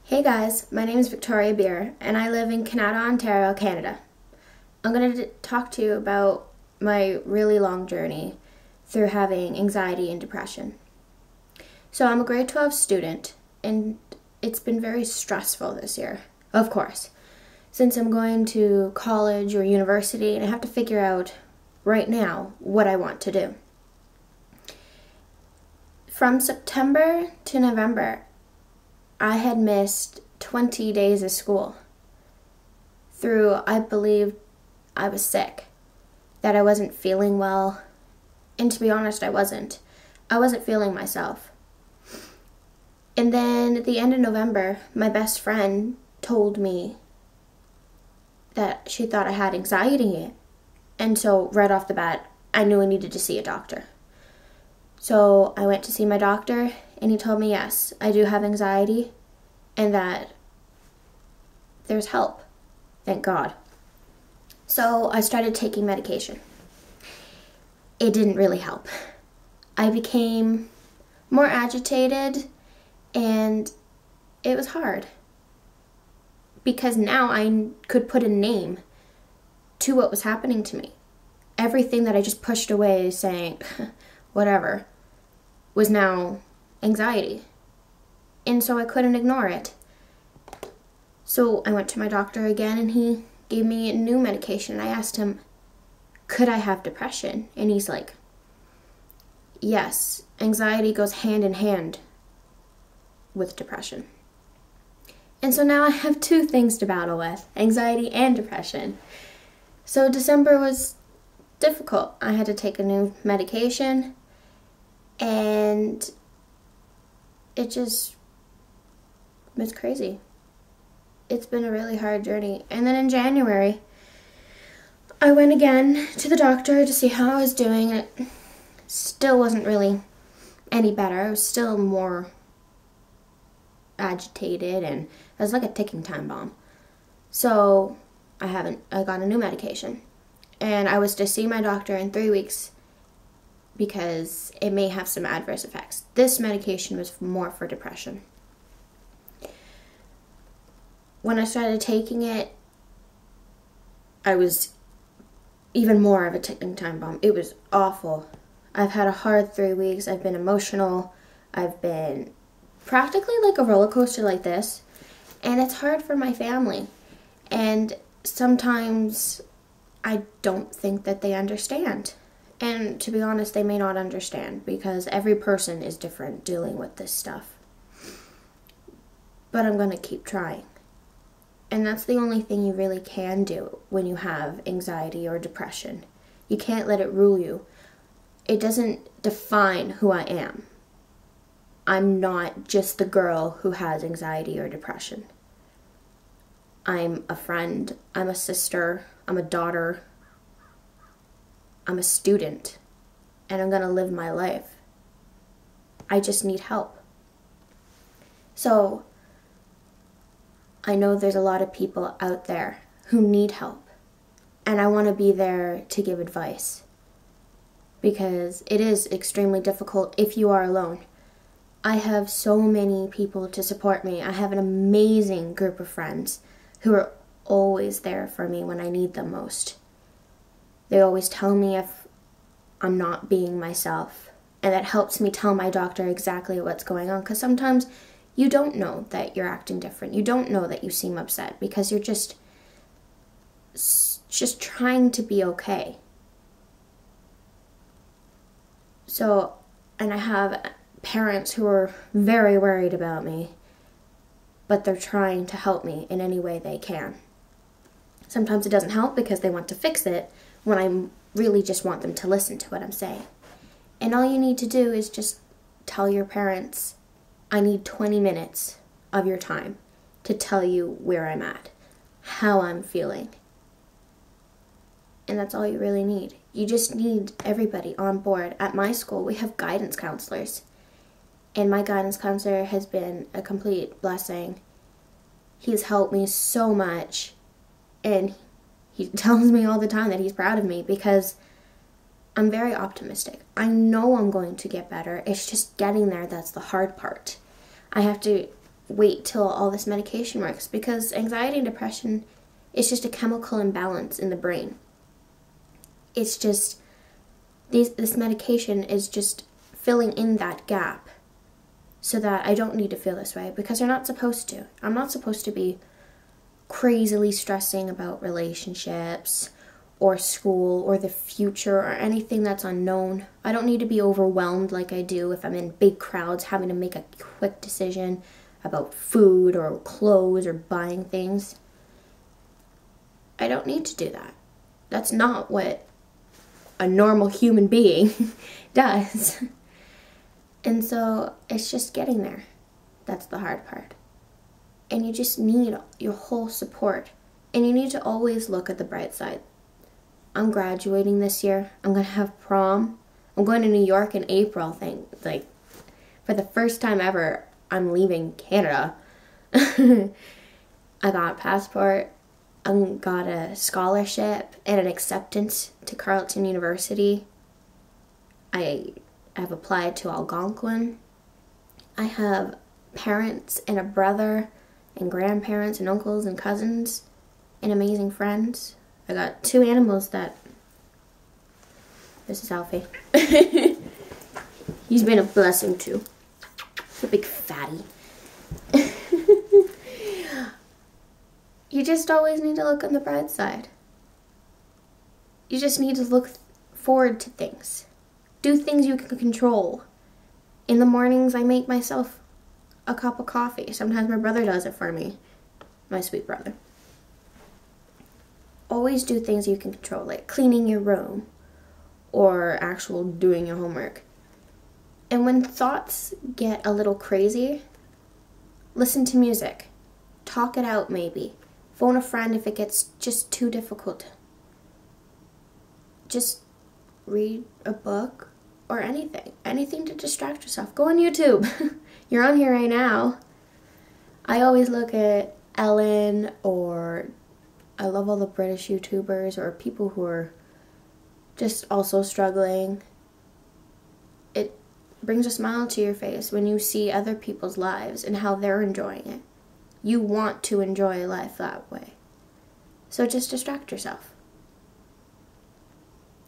Hey guys, my name is Victoria Beer and I live in Canada, Ontario, Canada. I'm going to talk to you about my really long journey through having anxiety and depression. So I'm a grade 12 student and it's been very stressful this year, of course, since I'm going to college or university and I have to figure out right now what I want to do. From September to November, I had missed 20 days of school through, I believed I was sick, that I wasn't feeling well, and to be honest, I wasn't. I wasn't feeling myself. And then at the end of November, my best friend told me that she thought I had anxiety, and so right off the bat, I knew I needed to see a doctor. So I went to see my doctor, and he told me, yes, I do have anxiety, and that there's help. Thank God. So I started taking medication. It didn't really help. I became more agitated, and it was hard. Because now I could put a name to what was happening to me. Everything that I just pushed away saying, whatever, was now anxiety. And so I couldn't ignore it. So I went to my doctor again and he gave me a new medication. I asked him, could I have depression? And he's like, yes, anxiety goes hand in hand with depression. And so now I have two things to battle with, anxiety and depression. So December was difficult. I had to take a new medication and it was crazy. It's been a really hard journey. And then in January, I went again to the doctor to see how I was doing. It still wasn't really any better. I was still more agitated and I was like a ticking time bomb. So I got a new medication. And I was to see my doctor in 3 weeks because it may have some adverse effects. This medication was more for depression. When I started taking it, I was even more of a ticking time bomb. It was awful. I've had a hard 3 weeks. I've been emotional. I've been practically like a roller coaster like this. And it's hard for my family. And sometimes I don't think that they understand. And to be honest, they may not understand because every person is different dealing with this stuff. But I'm going to keep trying. And that's the only thing you really can do when you have anxiety or depression. You can't let it rule you. It doesn't define who I am. I'm not just the girl who has anxiety or depression. I'm a friend, I'm a sister, I'm a daughter, I'm a student, and I'm going to live my life. I just need help. So I know there's a lot of people out there who need help, and I want to be there to give advice because it is extremely difficult if you are alone. I have so many people to support me. I have an amazing group of friends who are always there for me when I need them most. They always tell me if I'm not being myself, and that helps me tell my doctor exactly what's going on because sometimes you don't know that you're acting different. You don't know that you seem upset because you're just trying to be okay. So, and I have parents who are very worried about me, but they're trying to help me in any way they can. Sometimes it doesn't help because they want to fix it when I really just want them to listen to what I'm saying. And all you need to do is just tell your parents, I need 20 minutes of your time to tell you where I'm at, how I'm feeling. And that's all you really need. You just need everybody on board. At my school, we have guidance counselors. And my guidance counselor has been a complete blessing. He's helped me so much. And he tells me all the time that he's proud of me because I'm very optimistic. I know I'm going to get better. It's just getting there that's the hard part. I have to wait till all this medication works, because anxiety and depression is just a chemical imbalance in the brain. It's just, this medication is just filling in that gap so that I don't need to feel this way, because they're not supposed to. I'm not supposed to be crazily stressing about relationships or school or the future or anything that's unknown. I don't need to be overwhelmed like I do if I'm in big crowds having to make a quick decision about food or clothes or buying things. I don't need to do that. That's not what a normal human being does. And so it's just getting there. That's the hard part. And you just need your whole support. And you need to always look at the bright side. I'm graduating this year. I'm going to have prom. I'm going to New York in April. For the first time ever, I'm leaving Canada. I got a passport. I got a scholarship and an acceptance to Carleton University. I have applied to Algonquin. I have parents and a brother and grandparents and uncles and cousins and amazing friends. I got 2 animals that... This is Alfie. He's been a blessing too. A big fatty. You just always need to look on the bright side. You just need to look forward to things. Do things you can control. In the mornings, I make myself a cup of coffee. Sometimes my brother does it for me. My sweet brother. Always do things you can control, like cleaning your room or actual doing your homework. And when thoughts get a little crazy, listen to music. Talk it out maybe. Phone a friend if it gets just too difficult. Just read a book or anything. Anything to distract yourself. Go on YouTube. You're on here right now. I always look at Ellen, or I love all the British YouTubers or people who are just also struggling. It brings a smile to your face when you see other people's lives and how they're enjoying it. You want to enjoy life that way. So just distract yourself.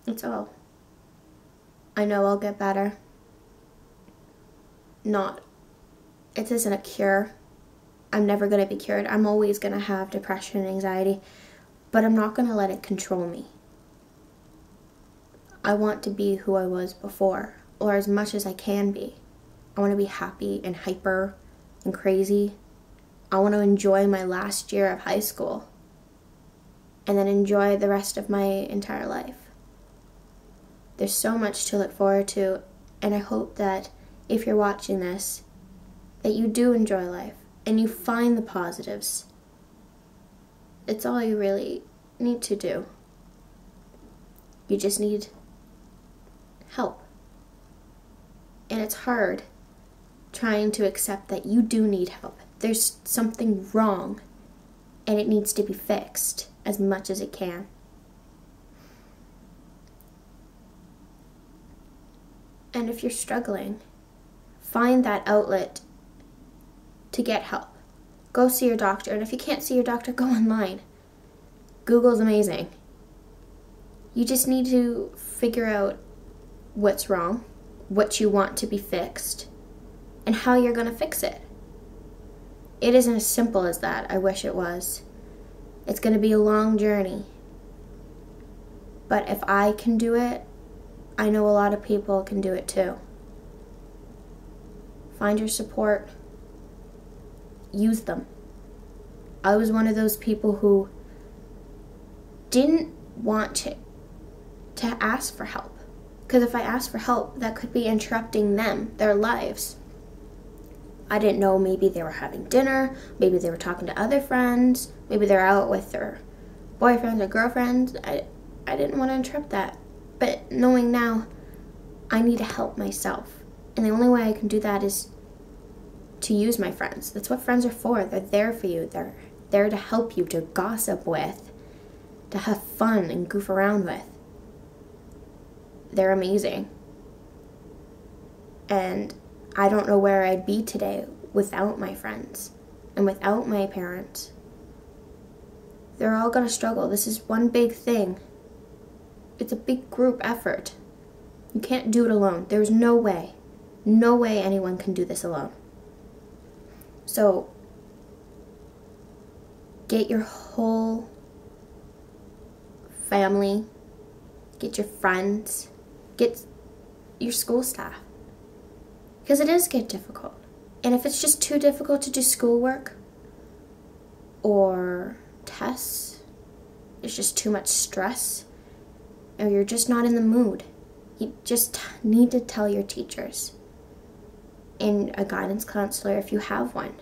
That's all. I know I'll get better. It isn't a cure. I'm never going to be cured. I'm always going to have depression and anxiety, but I'm not going to let it control me. I want to be who I was before, or as much as I can be. I want to be happy and hyper and crazy. I want to enjoy my last year of high school and then enjoy the rest of my entire life. There's so much to look forward to, and I hope that if you're watching this, that you do enjoy life and you find the positives. It's all you really need to do. You just need help. And it's hard trying to accept that you do need help. There's something wrong and it needs to be fixed as much as it can. And if you're struggling, find that outlet to get help. Go see your doctor, and if you can't see your doctor, go online. Google's amazing. You just need to figure out what's wrong, what you want to be fixed, and how you're going to fix it. It isn't as simple as that. I wish it was. It's going to be a long journey. But if I can do it, I know a lot of people can do it too. Find your support. Use them. I was one of those people who didn't want to ask for help. Because if I asked for help, that could be interrupting them, their lives. I didn't know, maybe they were having dinner, maybe they were talking to other friends, maybe they're out with their boyfriends or girlfriends. I didn't want to interrupt that. But knowing now, I need to help myself. And the only way I can do that is to use my friends. That's what friends are for. They're there for you. They're there to help you, to gossip with, to have fun and goof around with. They're amazing. And I don't know where I'd be today without my friends and without my parents. They're all gonna struggle. This is one big thing. It's a big group effort. You can't do it alone. There's no way anyone can do this alone. So get your whole family, get your friends, get your school staff. Because it does get difficult. And if it's just too difficult to do schoolwork or tests, it's just too much stress, or you're just not in the mood, you just need to tell your teachers and a guidance counselor if you have one.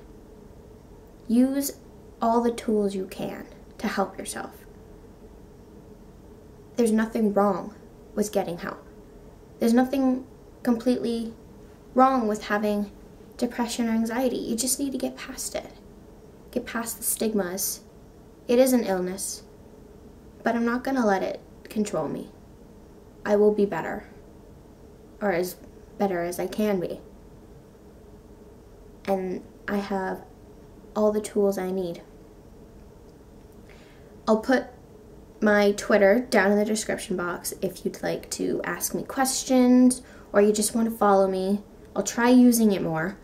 Use all the tools you can to help yourself. There's nothing wrong with getting help. There's nothing completely wrong with having depression or anxiety. You just need to get past it. Get past the stigmas. It is an illness, but I'm not going to let it control me. I will be better, or as better as I can be. And I have all the tools I need. I'll put my Twitter down in the description box if you'd like to ask me questions or you just want to follow me. I'll try using it more.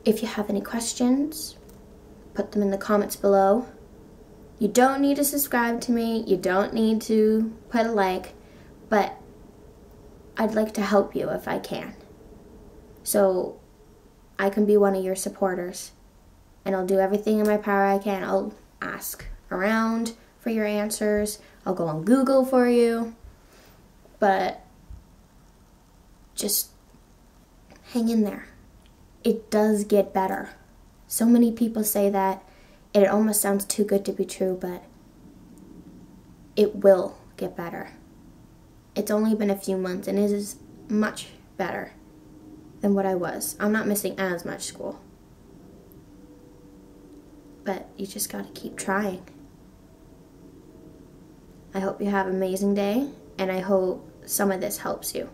If you have any questions, put them in the comments below. You don't need to subscribe to me. You don't need to put a like, but I'd like to help you if I can. So I can be one of your supporters, and I'll do everything in my power I can. I'll ask around for your answers. I'll go on Google for you, but just hang in there. It does get better. So many people say that, and it almost sounds too good to be true, but it will get better. It's only been a few months, and it is much better than what I was. I'm not missing as much school. But you just gotta keep trying. I hope you have an amazing day, and I hope some of this helps you.